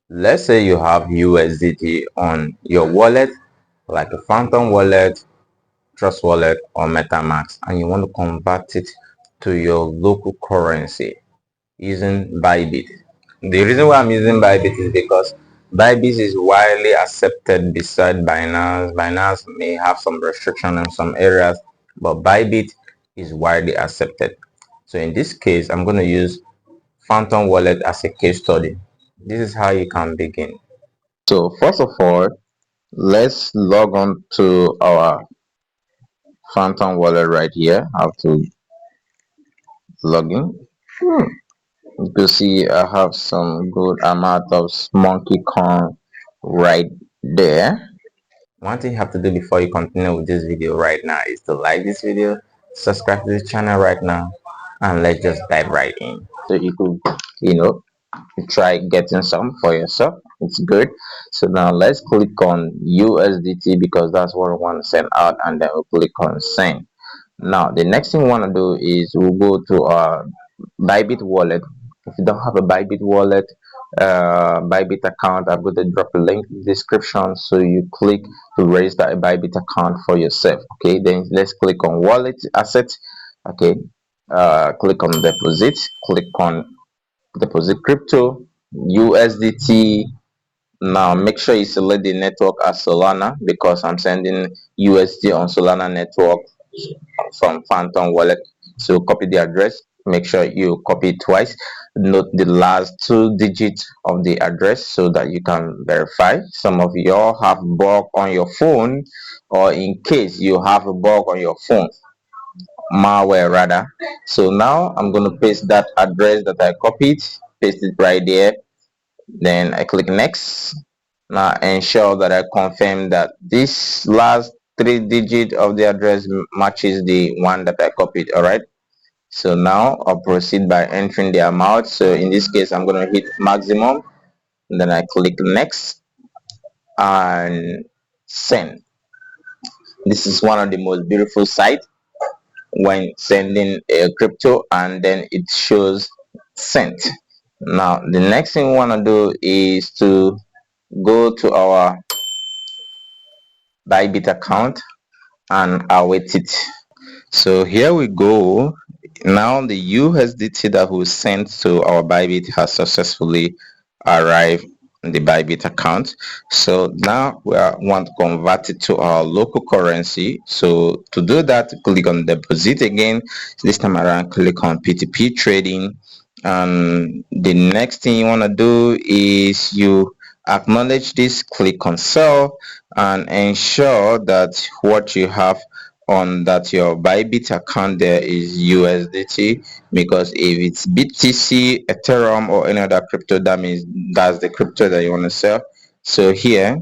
Let's say you have USDT on your wallet, like a Phantom wallet, Trust wallet, or MetaMask, and you want to convert it to your local currency using bybit. The reason why I'm using bybit is because bybit is widely accepted beside Binance. Binance may have some restriction in some areas, but bybit is widely accepted. So in this case, I'm going to use Phantom wallet as a case study. This is how you can begin. So first of all, let's log on to our Phantom wallet right here. I have to log in. You can see I have some good amount of monkey coin right there. One thing you have to do before you continue with this video right now is to like this video, subscribe to this channel right now, and let's just dive right in. So you could, you know, try getting some for yourself. It's good. So now let's click on USDT because that's what we want to send out, and then we'll click on send. Now the next thing we want to do is we'll go to our bybit wallet. If you don't have a bybit wallet, bybit account, I'm going to drop a link in the description, so you click to register a bybit account for yourself. Okay, then let's click on wallet asset. Okay, click on deposit, click on deposit crypto USDT. Now make sure you select the network as Solana because I'm sending USD on Solana network from Phantom wallet. So copy the address, make sure you copy it twice, note the last two digits of the address so that you can verify. Some of you all have bug on your phone, or in case you have a bug on your phone, malware rather. So now I'm going to paste that address that I copied, paste it right there, then I click next. Now ensure that I confirm that this last three digit of the address matches the one that I copied. All right, so now I'll proceed by entering the amount. So in this case I'm going to hit maximum, then I click next and send. This is one of the most beautiful sites when sending a crypto, and then it shows sent. Now the next thing we want to do is to go to our bybit account and await it. So here we go. Now the USDT that we sent to our bybit has successfully arrived in the bybit account. So now want to convert it to our local currency. So to do that, click on deposit again. This time around, click on P2P trading, and the next thing you want to do is you acknowledge this, click on sell, and ensure that what you have on that your bybit account there is USDT, because if it's BTC, Ethereum, or any other crypto, that means that's the crypto that you want to sell. So here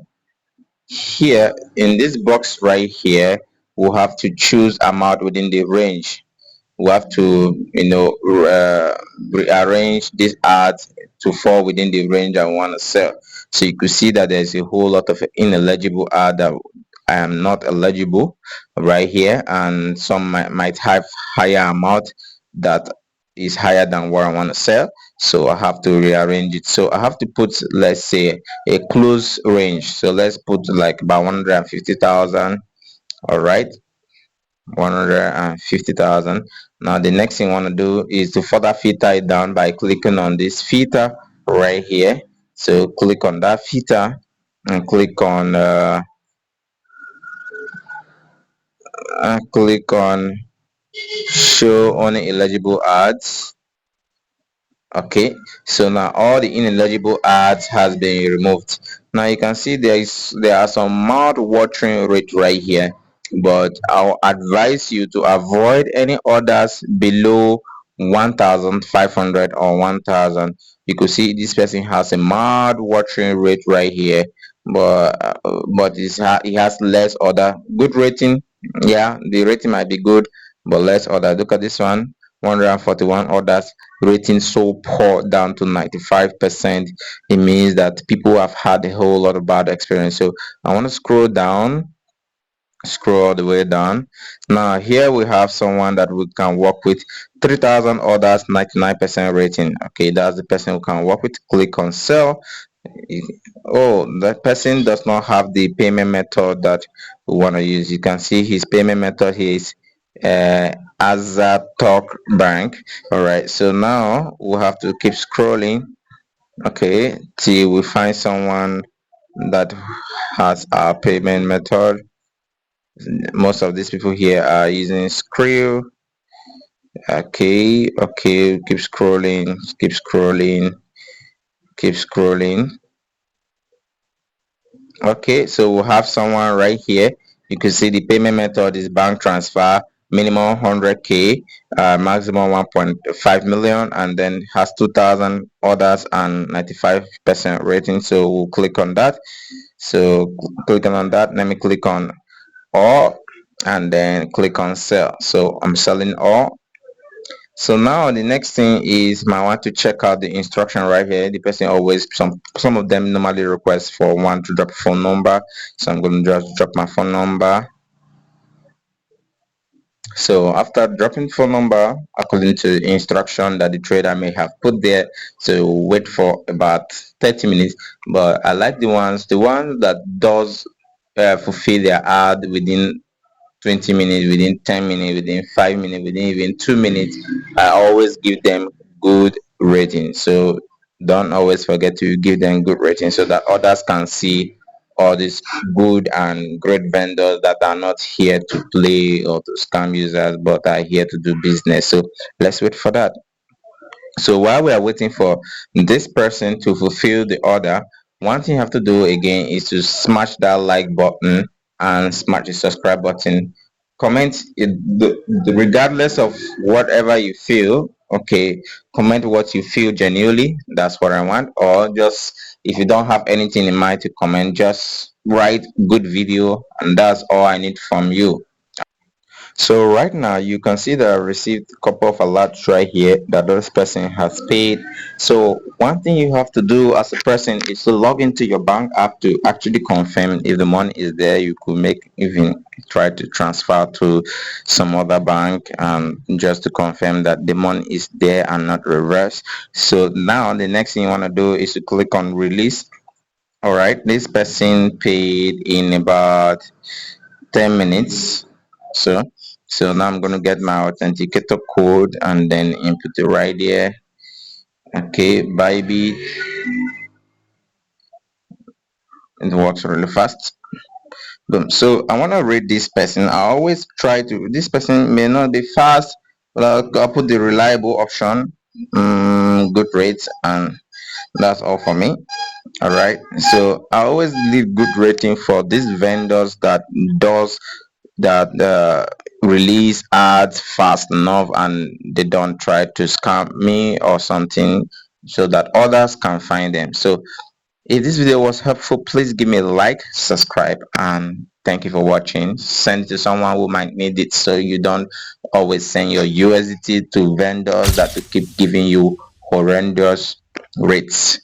in this box right here, we'll have to choose amount within the range. We have to, rearrange this ad to fall within the range I want to sell. So you could see that there's a whole lot of ineligible ad that I am not eligible right here, and some might have higher amount that is higher than what I want to sell. So I have to rearrange it. So I have to put, let's say, a close range. So let's put like about 150,000. All right, 150,000. Now the next thing I want to do is to further filter it down by clicking on this filter right here. So click on that filter and click on show only eligible ads. Okay, so now all the ineligible ads has been removed. Now you can see there are some mouth watering rate right here, but I'll advise you to avoid any orders below 1,500 or 1,000. You could see this person has a mouth watering rate right here, but he has less order. Good rating, yeah, the rating might be good, but less order. Look at this one, 141 orders, rating so poor down to 95%. It means that people have had a whole lot of bad experience. So I want to scroll all the way down. Now here we have someone that we can work with, 3,000 orders, 99% rating. Okay, that's the person we can work with. Click on sell, Oh, that person does not have the payment method that we want to use. You can see his payment method here is Azatoc Bank. All right, so now we'll have to keep scrolling, okay, till we find someone that has our payment method. Most of these people here are using Skrill. Okay, okay, keep scrolling, keep scrolling, keep scrolling. Okay, so we'll have someone right here. You can see the payment method is bank transfer, minimum 100k, maximum 1.5 million, and then has 2,000 orders and 95% rating. So we'll click on that. So clicking on that, let me click on all and then click on sell. So I'm selling all. So now the next thing is I want to check out the instruction right here. The person always some of them normally request for one to drop a phone number. So I'm going to just drop my phone number. So after dropping phone number, according to the instruction that the trader may have put there, so wait for about 30 minutes. But I like the ones that does fulfill their ad within 20 minutes, within 10 minutes, within 5 minutes, within even 2 minutes. I always give them good rating. So don't always forget to give them good rating so that others can see all these good and great vendors that are not here to play or to scam users but are here to do business. So let's wait for that. So while we are waiting for this person to fulfill the order, one thing you have to do again is to smash that like button and smash the subscribe button. Comment it, regardless of whatever you feel. Okay, comment what you feel genuinely. That's what I want. Or just if you don't have anything in mind to comment, just write good video, and that's all I need from you. So right now you can see that I received a couple of alerts right here that this person has paid. So one thing you have to do as a person is to log into your bank app to actually confirm if the money is there. You could make even try to transfer to some other bank just to confirm that the money is there and not reverse. So now the next thing you want to do is to click on release. All right, this person paid in about 10 minutes. So now I'm going to get my authenticator code and then input it right here. Okay, bybit. It works really fast. Boom. So I want to rate this person. I always try to, this person may not be fast, but I'll put the reliable option, good rates, and that's all for me. All right, so I always leave good rating for these vendors that does that release ads fast enough and they don't try to scam me or something, so that others can find them. So if this video was helpful, please give me a like, subscribe, and thank you for watching. Send it to someone who might need it so you don't always send your USDT to vendors that will keep giving you horrendous rates.